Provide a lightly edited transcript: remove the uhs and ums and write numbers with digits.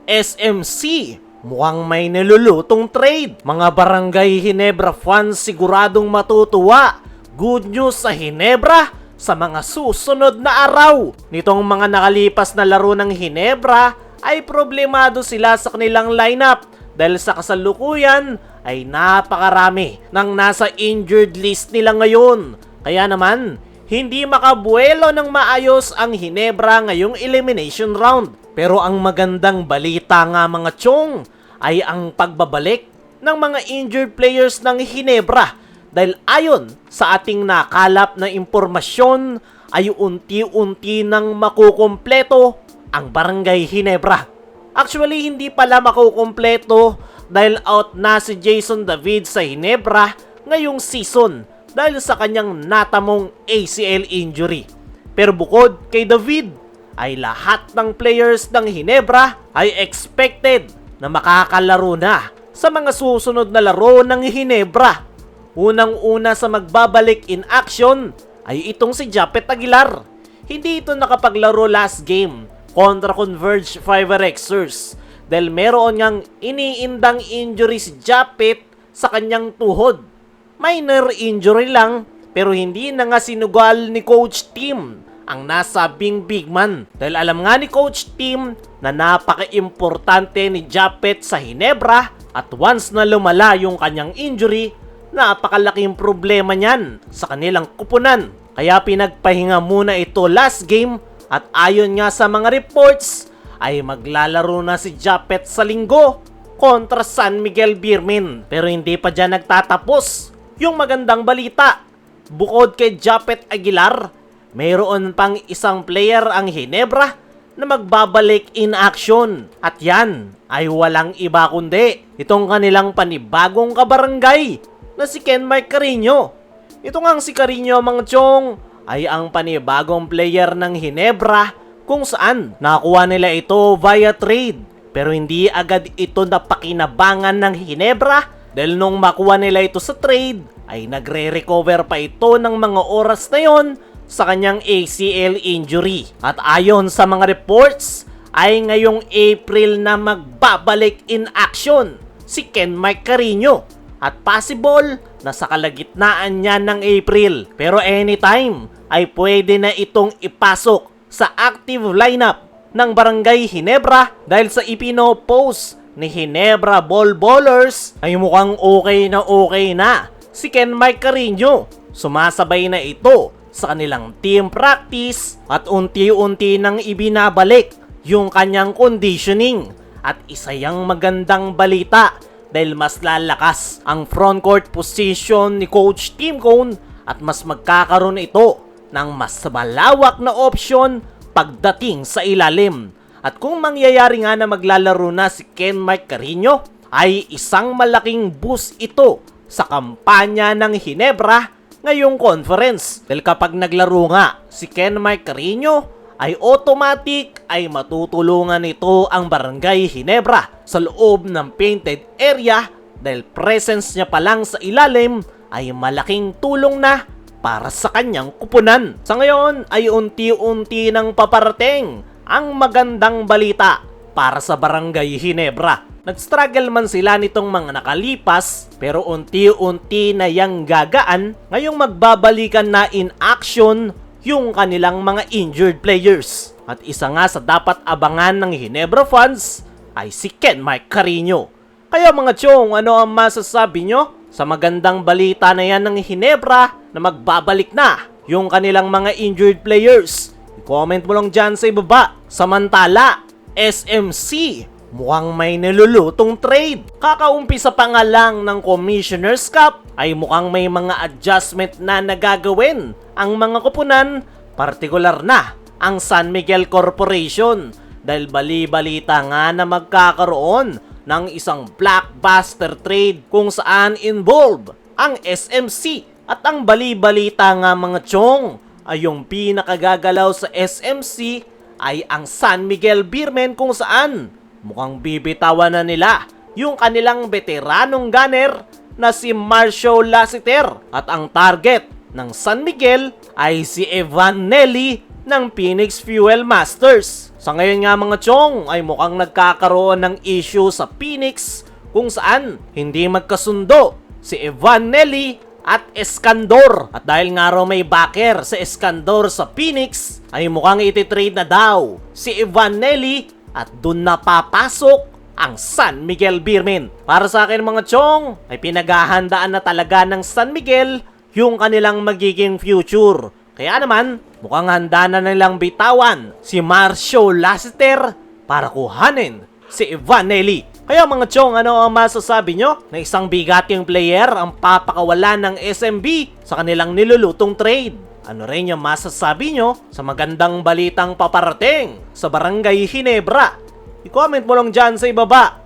SMC, mukhang may nilulutong trade. Mga Barangay Ginebra fans siguradong matutuwa. Good news sa Ginebra sa mga susunod na araw. Nitong mga nakalipas na laro ng Ginebra ay problemado sila sa kanilang lineup dahil sa kasalukuyan ay napakarami ng nasa injured list nila ngayon. Kaya naman, hindi makabuelo ng maayos ang Ginebra ngayong elimination round. Pero ang magandang balita nga mga chong ay ang pagbabalik ng mga injured players ng Ginebra. Dahil ayon sa ating nakalap na impormasyon ay unti-unti nang makukumpleto ang Barangay Ginebra. Actually, hindi pala makukumpleto dahil out na si Jason David sa Ginebra ngayong season dahil sa kanyang natamong ACL injury. Pero bukod kay David, ay lahat ng players ng Ginebra ay expected na makakalaro na sa mga susunod na laro ng Ginebra. Unang-una sa magbabalik in action ay itong si Japet Aguilar. Hindi ito nakapaglaro last game kontra Converge Fiverexers dahil meron ngang iniindang injury si Japet sa kanyang tuhod. Minor injury lang pero hindi na nga sinugal ni Coach Tim ang nasabing big man. Dahil alam nga ni Coach Tim na napaka-importante ni Japet sa Ginebra at once na lumala yung kanyang injury, napakalaking problema niyan sa kanilang kupunan. Kaya pinagpahinga muna ito last game at ayon nga sa mga reports ay maglalaro na si Japet sa linggo kontra San Miguel Beermen. Pero hindi pa dyan nagtatapos yung magandang balita. Bukod kay Japet Aguilar, mayroon pang isang player ang Ginebra na magbabalik in action. At yan ay walang iba kundi itong kanilang panibagong kabarangay na si Ken Mike Carino. Ito ngang si Carino mga chong ay ang panibagong player ng Ginebra kung saan nakuha nila ito via trade. Pero hindi agad ito napakinabangan ng Ginebra dahil nung makuha nila ito sa trade ay nagre-recover pa ito ng mga oras na yon sa kanyang ACL injury. At ayon sa mga reports ay ngayong April na magbabalik in action si Ken Mike Carino. At possible na sa kalagitnaan niya ng April. Pero anytime ay pwede na itong ipasok sa active lineup ng Barangay Ginebra dahil sa ipino-post ni Ginebra Ball Ballers ay mukhang okay na si Ken Mike Carino. Sumasabay na ito sa kanilang team practice at unti-unti nang ibinabalik yung kanyang conditioning. At isa yang magandang balita dahil mas lalakas ang frontcourt position ni Coach Tim Cone at mas magkakaroon ito ng mas malawak na option pagdating sa ilalim. At kung mangyayari nga na maglalaro na si Ken Mike Carino, ay isang malaking boost ito sa kampanya ng Ginebra ngayong conference. Dahil kapag naglaro nga si Ken Mike Carino, ay automatic ay matutulungan ito ang Barangay Ginebra sa loob ng painted area dahil presence niya pa lang sa ilalim ay malaking tulong na para sa kanyang kupunan. Sa ngayon ay unti-unti nang paparating ang magandang balita para sa Barangay Ginebra. Nag-struggle man sila nitong mga nakalipas pero unti-unti na yang gagaan ngayong magbabalikan na in action yung kanilang mga injured players. At isa nga sa dapat abangan ng Ginebra fans ay si Ken Mike Carino. Kaya mga chong, ano ang masasabi nyo sa magandang balita na yan ng Ginebra na magbabalik na yung kanilang mga injured players? I-comment mo lang dyan sa ibaba. Samantala, SMC, mukhang may nilulutong trade. Kakaumpisa pa nga lang ng Commissioner's Cup ay mukhang may mga adjustment na nagagawin ang mga kupunan, partikular na ang San Miguel Corporation dahil bali-balita nga na magkakaroon ng isang blockbuster trade kung saan involved ang SMC. At ang bali-balita nga mga chong ay yung pinakagagalaw sa SMC ay ang San Miguel Beermen kung saan mukhang bibitawan na nila yung kanilang veteranong gunner na si Marcio Lassiter. At ang target ng San Miguel ay si Evan Nelly ng Phoenix Fuel Masters. Sa ngayon nga mga chong ay mukhang nagkakaroon ng issue sa Phoenix kung saan hindi magkasundo si Evan Nelly at Escandor. At dahil nga raw may backer sa Escandor sa Phoenix, ay mukhang ititrade na daw si Evan Nelly at dun na papasok ang San Miguel Beermen. Para sa akin mga chong, ay pinaghahandaan na talaga ng San Miguel yung kanilang magiging future. Kaya naman, mukhang handa na nilang bitawan si Marcio Lassiter para kuhanin si Evan Nelly. Kaya mga chong, ano ang masasabi nyo na isang bigating player ang papakawalan ng SMB sa kanilang nilulutong trade? Ano rin yung masasabi nyo sa magandang balitang paparating sa Barangay Ginebra? I-comment mo lang dyan sa ibaba.